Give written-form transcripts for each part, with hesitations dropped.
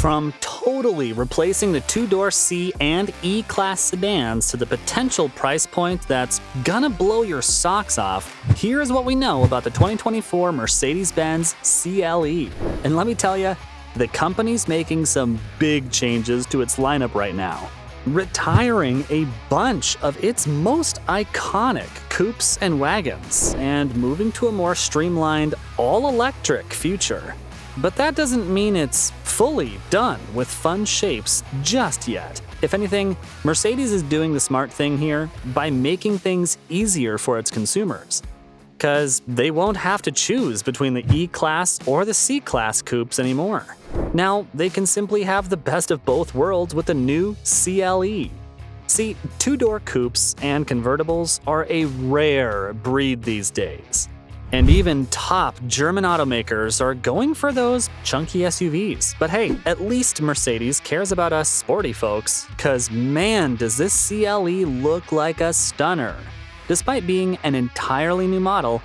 From totally replacing the two-door C and E-Class sedans to the potential price point that's gonna blow your socks off, here's what we know about the 2024 Mercedes-Benz CLE. And let me tell you, the company's making some big changes to its lineup right now, retiring a bunch of its most iconic coupes and wagons and moving to a more streamlined, all-electric future. But that doesn't mean it's fully done with fun shapes just yet. If anything, Mercedes is doing the smart thing here by making things easier for its consumers. Because they won't have to choose between the E-Class or the C-Class coupes anymore. Now, they can simply have the best of both worlds with the new CLE. See, two-door coupes and convertibles are a rare breed these days. And even top German automakers are going for those chunky SUVs. But hey, at least Mercedes cares about us sporty folks, cause man, does this CLE look like a stunner. Despite being an entirely new model,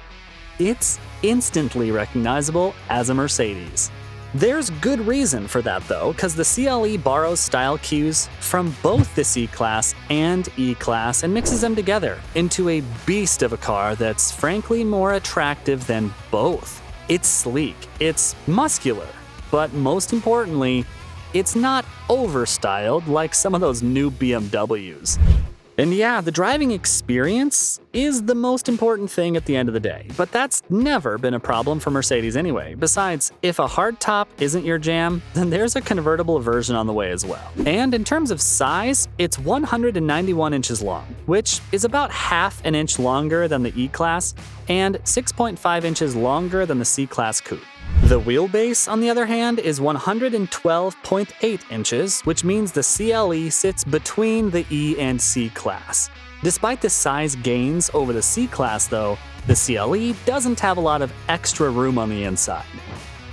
it's instantly recognizable as a Mercedes. There's good reason for that though, cause the CLE borrows style cues from both the C-Class and E-Class and mixes them together into a beast of a car that's frankly more attractive than both. It's sleek, it's muscular, but most importantly, it's not overstyled like some of those new BMWs. And yeah, the driving experience is the most important thing at the end of the day, but that's never been a problem for Mercedes anyway. Besides, if a hardtop isn't your jam, then there's a convertible version on the way as well. And in terms of size, it's 191 inches long, which is about half an inch longer than the E-Class and 6.5 inches longer than the C-Class coupe. The wheelbase, on the other hand, is 112.8 inches, which means the CLE sits between the E and C-Class. Despite the size gains over the C-Class though, the CLE doesn't have a lot of extra room on the inside.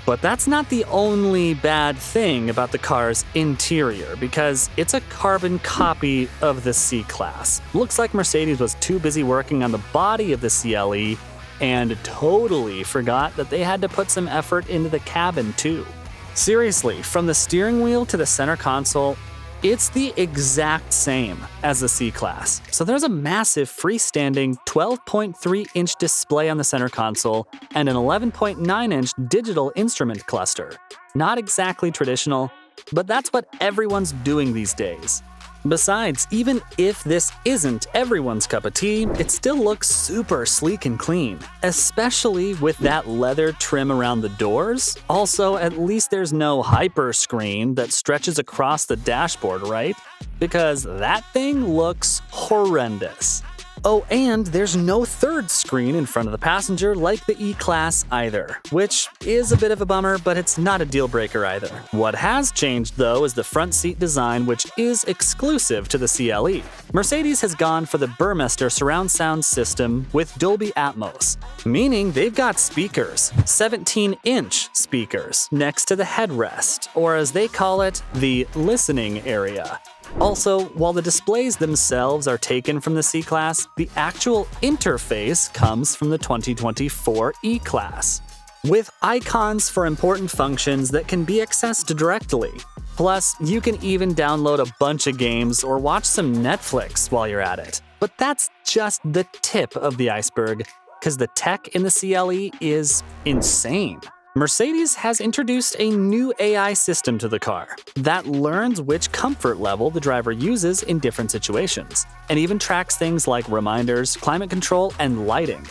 But that's not the only bad thing about the car's interior, because it's a carbon copy of the C-Class. Looks like Mercedes was too busy working on the body of the CLE and totally forgot that they had to put some effort into the cabin too. Seriously, from the steering wheel to the center console, it's the exact same as the C-Class. So there's a massive freestanding 12.3-inch display on the center console and an 11.9-inch digital instrument cluster. Not exactly traditional, but that's what everyone's doing these days. Besides, even if this isn't everyone's cup of tea, it still looks super sleek and clean, especially with that leather trim around the doors. Also, at least there's no hyper screen that stretches across the dashboard, right? Because that thing looks horrendous. Oh, and there's no third screen in front of the passenger like the E-Class either, which is a bit of a bummer, but it's not a deal breaker either. What has changed though is the front seat design, which is exclusive to the CLE. Mercedes has gone for the Burmester surround sound system with Dolby Atmos, meaning they've got speakers, 17-inch speakers, next to the headrest, or as they call it, the listening area. Also, while the displays themselves are taken from the C-Class, the actual interface comes from the 2024 E-Class, with icons for important functions that can be accessed directly. Plus, you can even download a bunch of games or watch some Netflix while you're at it. But that's just the tip of the iceberg, because the tech in the CLE is insane. Mercedes has introduced a new AI system to the car that learns which comfort level the driver uses in different situations, and even tracks things like reminders, climate control, and lighting.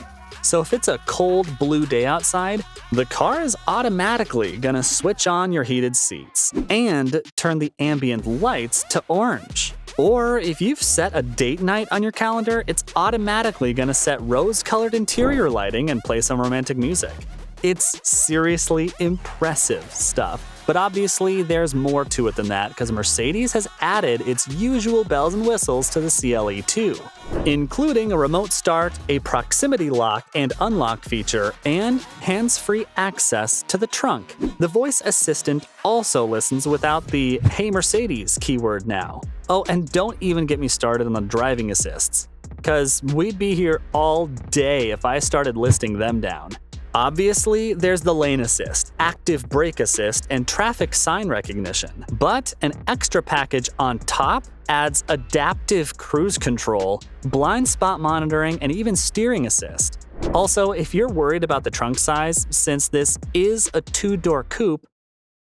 So if it's a cold blue day outside, the car is automatically gonna switch on your heated seats and turn the ambient lights to orange. Or if you've set a date night on your calendar, it's automatically gonna set rose-colored interior lighting and play some romantic music. It's seriously impressive stuff. But obviously, there's more to it than that, because Mercedes has added its usual bells and whistles to the CLE too, including a remote start, a proximity lock and unlock feature, and hands-free access to the trunk. The voice assistant also listens without the "Hey Mercedes" keyword now. Oh, and don't even get me started on the driving assists, because we'd be here all day if I started listing them down. Obviously, there's the lane assist, active brake assist, and traffic sign recognition. But an extra package on top adds adaptive cruise control, blind spot monitoring, and even steering assist. Also, if you're worried about the trunk size, since this is a two-door coupe,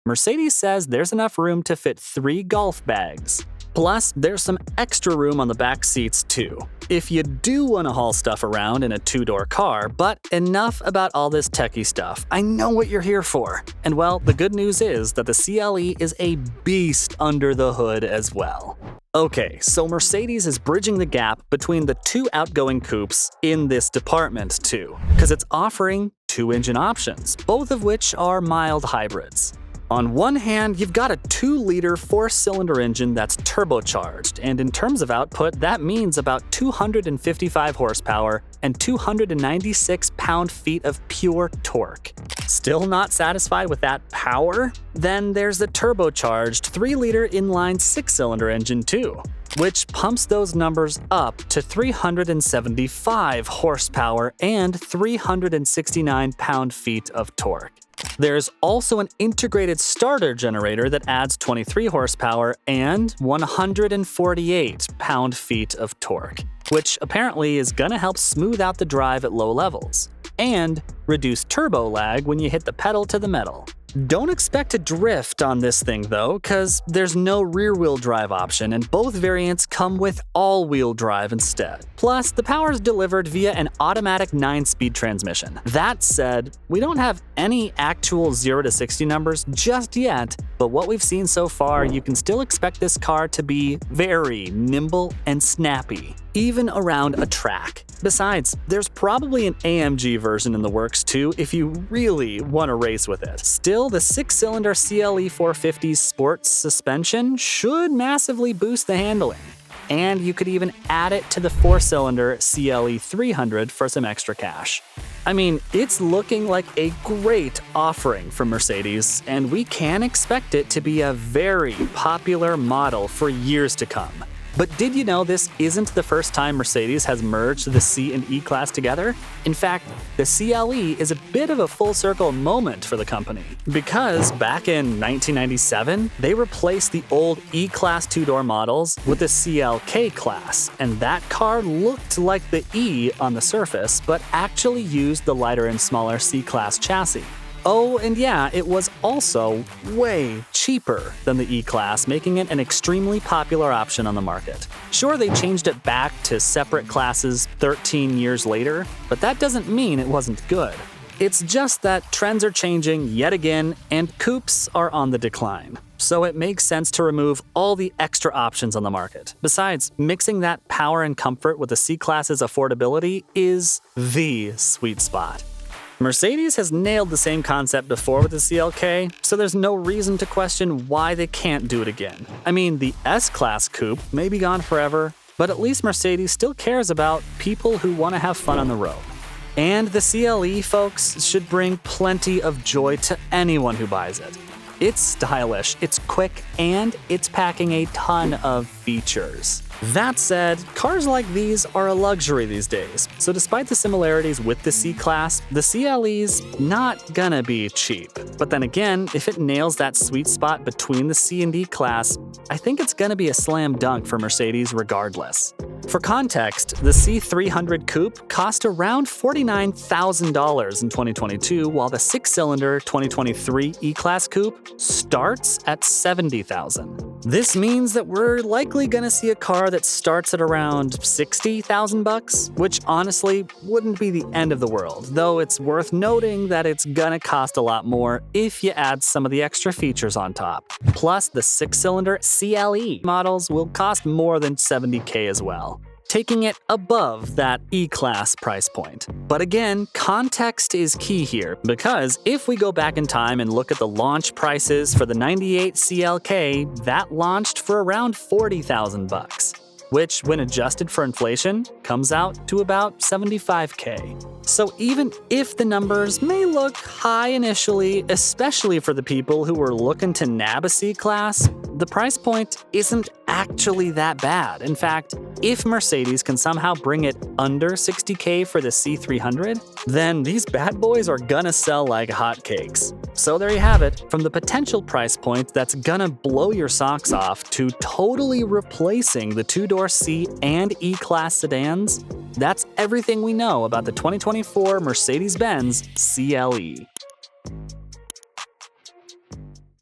Mercedes says there's enough room to fit 3 golf bags. Plus, there's some extra room on the back seats too, if you do want to haul stuff around in a two-door car. But enough about all this techie stuff. I know what you're here for. And well, the good news is that the CLE is a beast under the hood as well. Okay, so Mercedes is bridging the gap between the two outgoing coupes in this department too, because it's offering 2 engine options, both of which are mild hybrids. On one hand, you've got a 2-liter 4-cylinder engine that's turbocharged, and in terms of output, that means about 255 horsepower and 296 pound-feet of pure torque. Still not satisfied with that power? Then there's the turbocharged 3-liter inline 6-cylinder engine too, which pumps those numbers up to 375 horsepower and 369 pound-feet of torque. There's also an integrated starter generator that adds 23 horsepower and 148 pound-feet of torque, which apparently is gonna help smooth out the drive at low levels and reduce turbo lag when you hit the pedal to the metal. Don't expect to drift on this thing though, cause there's no rear-wheel drive option and both variants come with all-wheel drive instead. Plus, the power is delivered via an automatic 9-speed transmission. That said, we don't have any actual 0 to 60 numbers just yet, but what we've seen so far, you can still expect this car to be very nimble and snappy, even around a track. Besides, there's probably an AMG version in the works too if you really want to race with it. Still, the 6-cylinder CLE 450's sports suspension should massively boost the handling. And you could even add it to the 4-cylinder CLE 300 for some extra cash. I mean, it's looking like a great offering from Mercedes, and we can expect it to be a very popular model for years to come. But did you know this isn't the first time Mercedes has merged the C and E class together? In fact, the CLE is a bit of a full circle moment for the company, because back in 1997, they replaced the old E-Class 2-door models with the CLK class, and that car looked like the E on the surface, but actually used the lighter and smaller C-Class chassis. Oh, and yeah, it was also way cheaper than the E-Class, making it an extremely popular option on the market. Sure, they changed it back to separate classes 13 years later, but that doesn't mean it wasn't good. It's just that trends are changing yet again, and coupes are on the decline. So it makes sense to remove all the extra options on the market. Besides, mixing that power and comfort with the C-Class's affordability is the sweet spot. Mercedes has nailed the same concept before with the CLK, so there's no reason to question why they can't do it again. I mean, the S-Class coupe may be gone forever, but at least Mercedes still cares about people who want to have fun on the road. And the CLE, folks, should bring plenty of joy to anyone who buys it. It's stylish, it's quick, and it's packing a ton of features. That said, cars like these are a luxury these days, so despite the similarities with the C-Class, the CLE's not gonna be cheap. But then again, if it nails that sweet spot between the C and E class, I think it's gonna be a slam dunk for Mercedes regardless. For context, the C300 Coupe cost around $49,000 in 2022, while the 6-cylinder 2023 E-Class Coupe starts at $70,000. This means that we're likely gonna see a car that starts at around $60,000, which honestly wouldn't be the end of the world, though it's worth noting that it's gonna cost a lot more if you add some of the extra features on top. Plus, the 6-cylinder CLE models will cost more than $70K as well, taking it above that E-Class price point. But again, context is key here, because if we go back in time and look at the launch prices for the 98 CLK, that launched for around $40,000, which when adjusted for inflation comes out to about $75K. So even if the numbers may look high initially, especially for the people who were looking to nab a C-Class, the price point isn't actually that bad. In fact, if Mercedes can somehow bring it under $60K for the C300, then these bad boys are gonna sell like hotcakes. So there you have it, from the potential price point that's gonna blow your socks off to totally replacing the two-door C and E-Class sedans, that's everything we know about the 2024 Mercedes-Benz CLE.